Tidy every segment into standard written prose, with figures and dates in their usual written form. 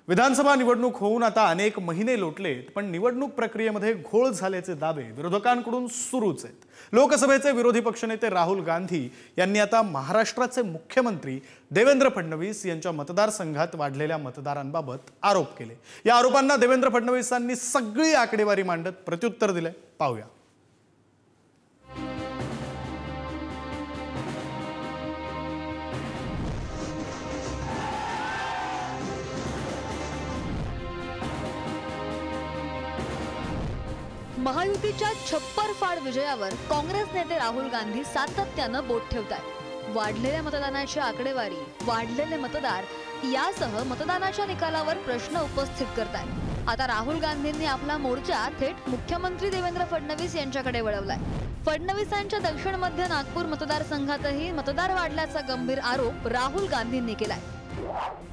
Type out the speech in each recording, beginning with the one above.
विधानसभा निवडणूक होऊन आता अनेक महिने लोटलेत, पण निवडणूक प्रक्रियेमध्ये घोळ झाल्याचे दावे विरोधकांकडून सुरूच आहेत। लोकसभेचे विरोधी पक्षनेते राहुल गांधी यांनी आता महाराष्ट्राचे मुख्यमंत्री देवेंद्र फडणवीस यांच्या मतदारसंघात वाढलेल्या मतदारांबाबत आरोप केले। या आरोपांना देवेंद्र फडणवीसांनी सगळी आकडेवारी मांडत प्रत्युत्तर दिले। पाहूया। महायुतीच्या छप्परफाड विजयावर काँग्रेस नेते राहुल गांधी सातत्यानं बोट ठेवतात। वाढलेल्या मतदानाची आकडेवारी, वाढलेले मतदार यासह मतदानाच्या निकालावर प्रश्न उपस्थित करतात। आता राहुल गांधींनी आपला मोर्चा थेट मुख्यमंत्री देवेंद्र फडणवीस यांच्याकडे वळवलाय। फडणवीसांच्या दक्षिण मध्य नागपूर मतदारसंघातही मतदार वाढल्याचा गंभीर आरोप राहुल गांधींनी केलाय।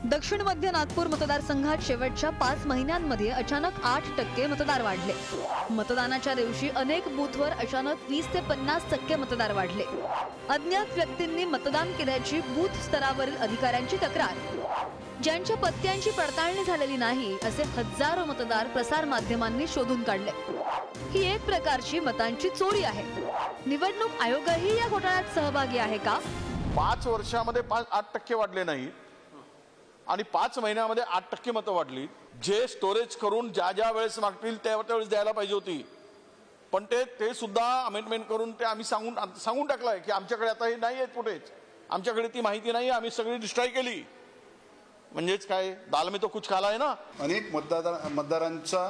दक्षिण मध्य नागपूर मतदारसंघात शेवटच्या 5 महिन्यांमध्ये अचानक 8% मतदार वाढले। मतदानाच्या दिवशी अनेक बूथवर अचानक 20 ते 50% मतदार वाढले। अज्ञात व्यक्तींनी मतदान केल्याची बूथ स्तरावरील अधिकाऱ्यांची तक्रार, ज्यांच्या पत्त्यांची पडताळणी झालेली नाही असे हजारो मतदार प्रसार माध्यमांनी शोधून काढले। ही एक प्रकारची मतांची चोरी आहे। निवडणूक आयोगही या घोटाळ्यात सहभागी आहे का? 5 वर्षामध्ये 8% वाढले नाही आणि 5 महिन्यामध्ये 8% मतं वाढली। जे स्टोरेज करून ज्या वेळेस मागतील त्यावेळेस द्यायला पाहिजे होती, पण ते सुद्धा अमेंडमेंट करून ते आम्ही सांगून टाकलंय की आमच्याकडे आता हे नाही आहे फुटेज, आमच्याकडे ती माहिती नाही, आम्ही सगळी डिस्ट्रॉय केली। म्हणजेच काय, दाल में तो कुछ काला आहे ना। अनेक मतदारांचा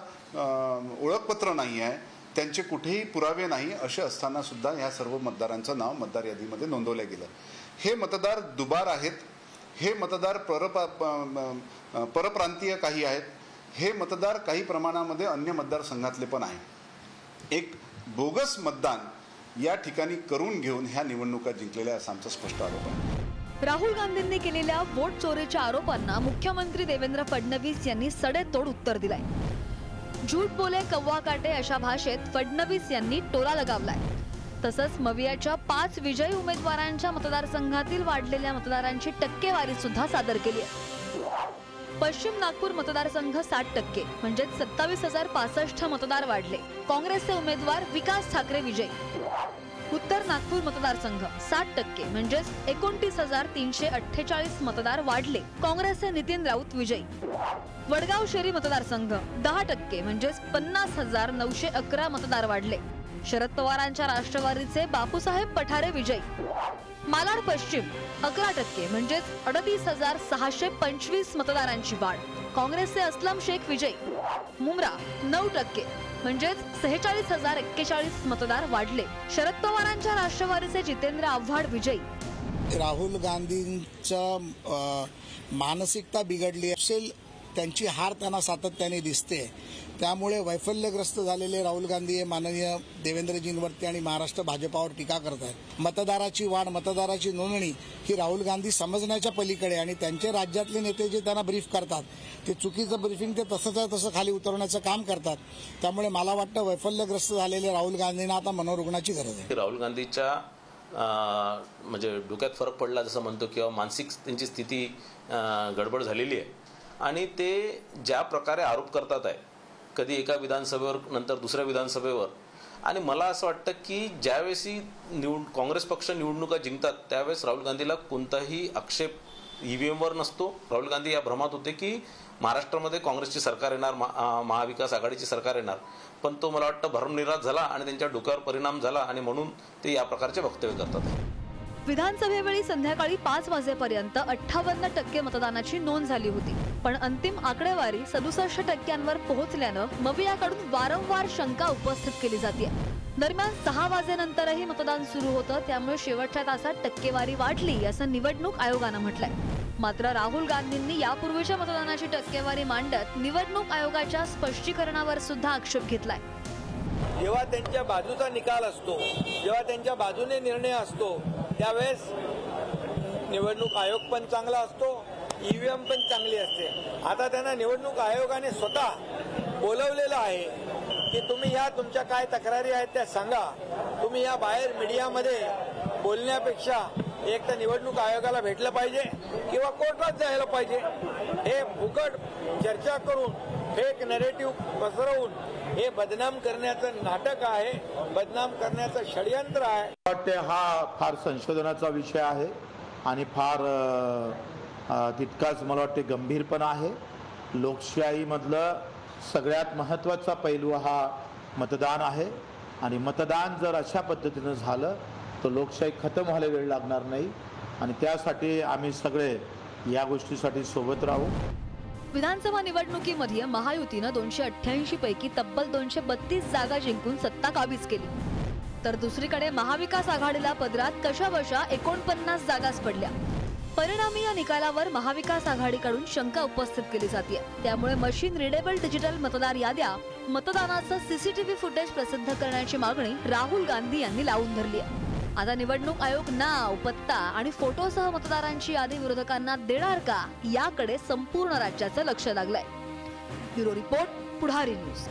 ओळखपत्र नाही आहे, त्यांचे कुठेही पुरावे नाही, असे असताना सुद्धा या सर्व मतदारांचं नाव मतदार यादीमध्ये नोंदवलं गेलं। हे मतदार दुबार आहेत, हे मतदार परप्रांतीय काही आहेत, हे मतदार काही प्रमाणामध्ये अन्य मतदारसंघातले पण आहेत। एक बोगस मतदान या ठिकाणी करून घेऊन ह्या निवडणुका जिंकलेल्या असा आमचा स्पष्ट आरोप आहे। राहुल गांधींनी केलेल्या वोट चोरीच्या आरोपांना मुख्यमंत्री देवेंद्र फडणवीस यांनी सडेतोड उत्तर दिलंय। झूठ बोले कव्वा काटे अशा भाषेत फडणवीस यांनी टोला लगावलाय। तसंच मवियाच्या 5 विजयी उमेदवारांच्या मतदारसंघातील वाढलेल्या मतदारांची टक्केवारी सुद्धा सादर केली आहे। पश्चिम नागपूर मतदारसंघ 60% म्हणजे 27,065 मतदार वाढले। काँग्रेसचे उमेदवार विकास ठाकरे विजयी। उत्तर नागपूर मतदारसंघ 60% म्हणजे 29,348 मतदार वाढले। काँग्रेसचे नितीन राऊत विजयी। वडगाव शहरी मतदारसंघ 10% म्हणजे 50,911 मतदार वाढले। शरद पवारांच्या राष्ट्रवादीचे बापूसाहेब पठारे विजयी। मालाड पश्चिम 11% म्हणजे 38,625 मतदारांची वाढ। काँग्रेसचे अस्लम शेख विजयी। मुंब्रा 9% म्हणजे 46,041 मतदार वाढले। शरद पवारांच्या राष्ट्रवादीचे जितेंद्र आव्हाड विजयी। राहुल गांधींचा मानसिकता बिघडली असेल, त्यांची हार त्यांना सातत्याने दिसते। त्यामुळे वैफल्यग्रस्त झालेले राहुल गांधी हे माननीय देवेंद्रजींवरती आणि महाराष्ट्र भाजपावर टीका करत आहेत। मतदाराची वाढ, मतदाराची नोंदणी ही राहुल गांधी समजण्याच्या पलीकडे, आणि त्यांचे राज्यातले नेते जे त्यांना ब्रीफ करतात ते चुकीचं ब्रीफिंग ते तसं खाली उतरवण्याचं काम करतात। त्यामुळे मला वाटतं वैफल्यग्रस्त झालेले राहुल गांधींना आता मनोरुग्णाची गरज आहे। राहुल गांधीच्या म्हणजे डोक्यात फरक पडला जसं म्हणतो, किंवा मानसिक त्यांची स्थिती गडबड झालेली आहे, आणि ते ज्या प्रकारे आरोप करतात आहे, कधी एका विधानसभेवर नंतर दुसऱ्या विधानसभेवर, आणि मला असं वाटतं की ज्यावेळेस काँग्रेस पक्ष निवडणुका जिंकतात त्यावेळेस राहुल गांधीला कोणताही आक्षेप ईव्हीएमवर नसतो। राहुल गांधी या भ्रमात होते की महाराष्ट्रामध्ये काँग्रेसची सरकार येणार, महाविकास आघाडीची सरकार येणार, पण तो मला वाटतं भरमनिरास झाला आणि त्यांच्या डोक्यावर परिणाम झाला, आणि म्हणून ते या प्रकारचे वक्तव्य करतात। विधानसभेवेळी संध्याकाळी 5 वाजेपर्यंत 58% मतदानाची नोंद झाली होती, पण अंतिम आकडेवारी 67%वर पोहोचल्यानं मवियाकडून वारंवार शंका उपस्थित केली जाते। दरम्यान 6 वाजेनंतरही मतदान सुरू होतं, त्यामुळे शेवटच्या तासात टक्केवारी वाढली असं निवडणूक आयोगानं म्हटलंय। मात्र राहुल गांधींनी यापूर्वीच्या मतदानाची टक्केवारी मांडत निवडणूक आयोगाच्या स्पष्टीकरणावर सुद्धा आक्षेप घेतलाय। जेव्हा त्यांच्या बाजूचा निकाल असतो, जेव्हा त्यांच्या बाजूने निर्णय असतो, त्यावेळेस निवडणूक आयोग पण चांगला असतो, ईव्हीएम पण चांगली असते। आता त्यांना निवडणूक आयोगाने स्वतः बोलवलेलं आहे की तुम्ही या तुमच्या काय तक्रारी आहेत त्या सांगा। तुम्ही या बाहेर मीडियामध्ये बोलण्यापेक्षा एक तर निवडणूक आयोगाला भेटलं पाहिजे किंवा कोर्टात जायला पाहिजे. हे फुकट चर्चा करून फेक नॅरेटिव्ह पसरवून हे बदनाम करण्याचं नाटक आहे, बदनाम करण्याचं षडयंत्र आहे. वाटते हा फार संशोधनाचा विषय आहे आणि फार तितकाच मला वाटते गंभीर पण आहे. लोकशाहीमधलं सगळ्यात महत्त्वाचा पैलू हा मतदान आहे आणि मतदान जर अशा पद्धतीनं झालं तर लोकशाही खतम व्हायला वेळ लागणार नाही आणि त्यासाठी आम्ही सगळे या गोष्टीसाठी सोबत राहू. विधानसभा निवडणुकीमध्ये महायुतीनं 288 पैकी तब्बल 232 जागा जिंकून सत्ता काबीज केली, तर दुसरीकडे महाविकास आघाडीला पदरात कशाबशा 49 जागाच पडल्या. परिणामी या निकालावर महाविकास आघाडीकडून शंका उपस्थित केली जाते. त्यामुळे मशीन रिडेबल डिजिटल मतदार याद्या, मतदानाचं सीसीटीव्ही फुटेज प्रसिद्ध करण्याची मागणी राहुल गांधी यांनी लावून धरली आहे. आता निवडणूक आयोग नाव, पत्ता आणि फोटोसह मतदारांची यादी विरोधकांना देणार का, याकडे संपूर्ण राज्याचं लक्ष लागलंय. ब्युरो रिपोर्ट, पुढारी न्यूज.